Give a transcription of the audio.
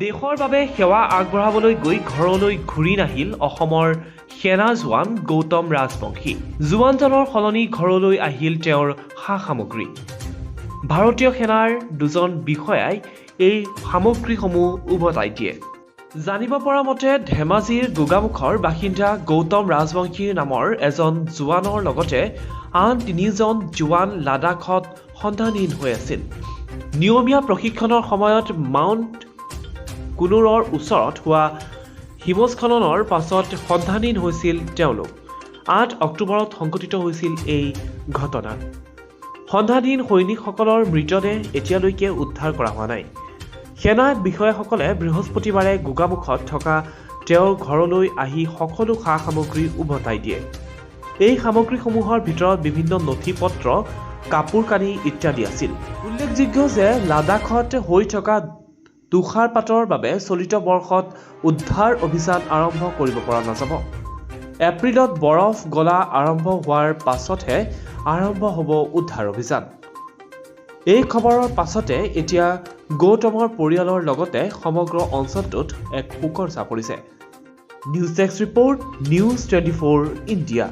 দেশৰ বাবে সেৱা আগবঢ়াবলৈ গৈ ঘৰলৈ ঘূৰি নাহিল অসমৰ সেনা জোৱান গৌতম ৰাজবংশী। জোৱানজনৰ সলনি ঘৰলৈ আহিল তেওঁৰ সা-সামগ্ৰী। ভাৰতীয় সেনাৰ দুজন বিষয়াই এই সামগ্ৰীসমূহ উভতাই দিয়ে। জানিব পৰা মতে ধেমাজিৰ গোগামুখৰ বাসিন্দা গৌতম ৰাজবংশীৰ নামৰ এজন জোৱানৰ লগতে আন 3জন জোৱান লাডাখত সন্ধানহীন হৈ আছিল। নিয়মীয়া প্ৰশিক্ষণৰ সময়ত মাউণ্ট কুনুৰৰ ওচৰত হোৱা হিমস্খলনৰ পাছত সন্ধানহীন হৈছিল তেওঁলোক। 8 অক্টোবৰত সংঘটিত হৈছিল এই ঘটনা। সন্ধানহীন সৈনিকসকলৰ মৃতদেহ এতিয়ালৈকে উদ্ধাৰ কৰা হোৱা নাই। সেনা বিষয়াসকলে বৃহস্পতিবাৰে গোগামুখত থকা তেওঁৰ ঘৰলৈ আহি সকলো সা-সামগ্ৰী উভতাই দিয়ে। এই সামগ্ৰীসমূহৰ ভিতৰত বিভিন্ন নথি-পত্ৰ, কাপোৰ-কানি ইত্যাদি আছিল। উল্লেখযোগ্য যে লাডাখত হৈ থকা তুষাৰপাতৰ বাবে চলিত বৰ্ষত উদ্ধাৰ অভিযান আৰম্ভ কৰিব পৰা নাযাব। এপ্ৰিলত বৰফ গলা আৰম্ভ হোৱাৰ পাছতহে আৰম্ভ হ'ব উদ্ধাৰ অভিযান। এই খবৰৰ পাছতে এতিয়া গৌতমৰ পৰিয়ালৰ লগতে সমগ্ৰ অঞ্চলটোত এক শোকৰ ছাঁ পৰিছে। News desk report, news 24 India.